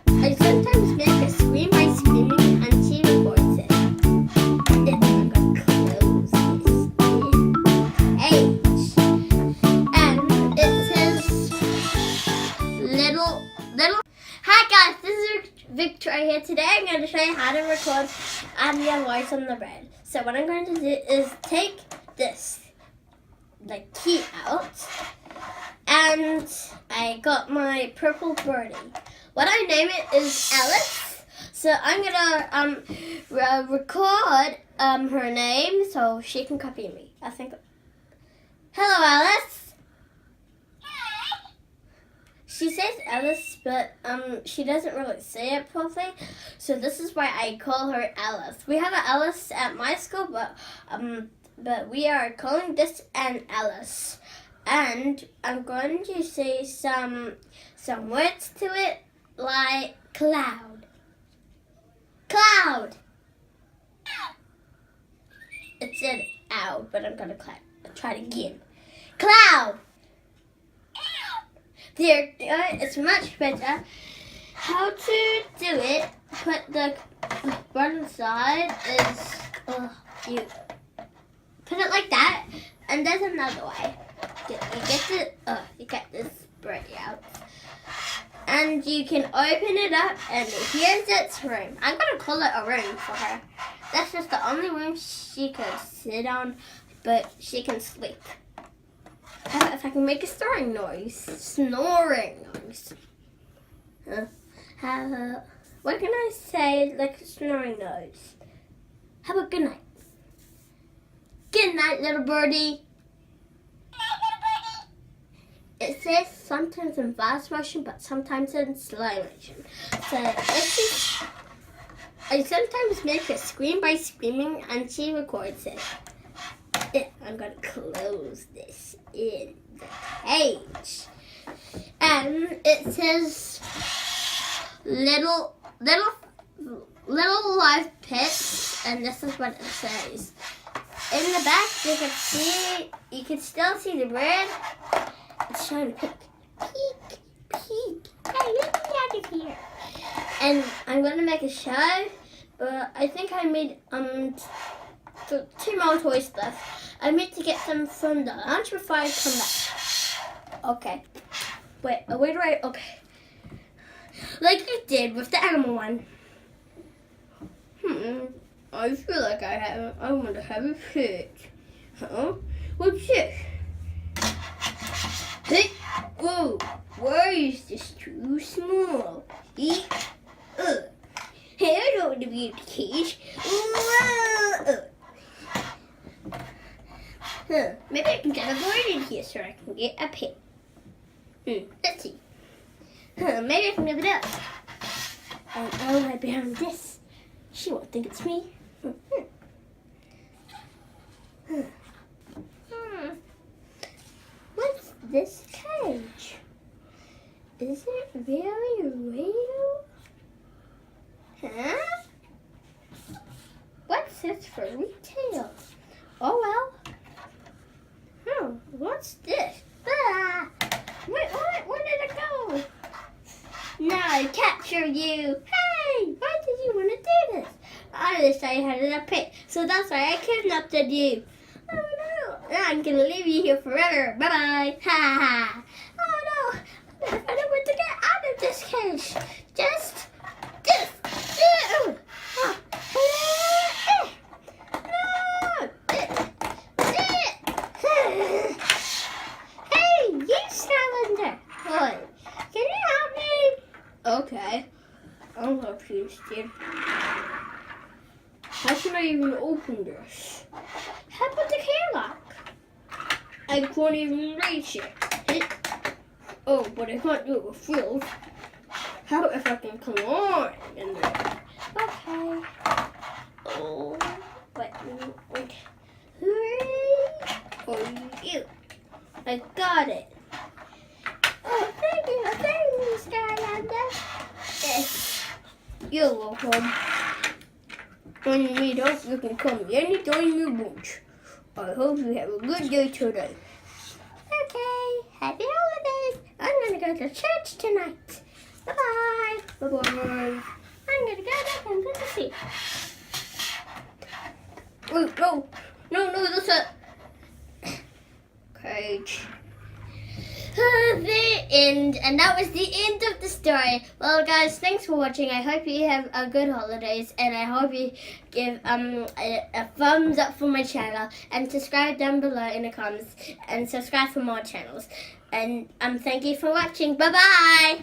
I sometimes make a scream by screaming and she records it. Then I'm gonna close this H. And it says little. Hi guys, this is Victoria here. Today I'm going to show you how to record Anya voice on the bread. So what I'm going to do is take this, the key out, and I got my purple birdie. What I name it is Alice. So I'm gonna record her name so she can copy me. I think. Hello, Alice. Hi. She says Alice, but she doesn't really say it properly. So this is why I call her Alice. We have an Alice at my school, but we are calling this an Alice. And I'm going to say some words to it, like cloud. Cloud. It said ow, but I'm gonna try it again. Cloud. There, it's much better. How to do it? Put the bottom side is you put it like that, and there's another way. You get this birdie out, and you can open it up, and here's its room. I'm gonna call it a room for her. That's just the only room she could sit on, but she can sleep. How about if I can make a snoring noise? How about, what can I say like a snoring noise? How about good night? Good night, little birdie. It says sometimes in fast motion, but sometimes in slow motion. So I sometimes make a scream by screaming, and she records it. I'm gonna close this in the page, and it says little live pets, and this is what it says. In the back, you can still see the bird. It's trying to peek. Hey, let me out of here. And I'm gonna make a show, but I think I made two more toys left. I need to get them from the lunch before I come back. Okay. Wait, okay. Like I did with the animal one. I feel like I want to have a pet. Huh? What's this? Hey, whoa, why is this too small? Hey, I don't want to be in the cage. Maybe I can get a bird in here so I can get a pet. Let's see. Maybe I can move it up. And I'll hide behind this. She won't think it's me. What's this cage? Is it really real? Huh? What's this for retail? Oh well. What's this? Where did it go? Now I capture you. Hey, why did you want to do this? I decided I had a pet, so that's why I kidnapped you. Oh no, I'm gonna leave you here forever. Bye bye. Ha ha. Oh no, I don't want to get out of this cage. Just. No. Hey, you Skylander. Boy, can you help me? Okay, I'll help you, Steve. How can I even open this? How about the key lock? I can't even reach it. Oh, but I can't do it with wheels. How if I can climb in there? Okay. Oh, wait. Hooray! For you. I got it. Oh, thank you, Skylander. Yes. You're welcome. When you need help, you can call me anytime you want. I hope you have a good day today. Okay, happy holidays. I'm going to go to church tonight. Bye-bye. Bye-bye. I'm gonna go back and put the seat. Oh, no, that's a cage. The end, and that was the end of the story. Well, guys, thanks for watching. I hope you have a good holidays, and I hope you give a thumbs up for my channel and subscribe down below in the comments and subscribe for more channels. And thank you for watching. Bye bye.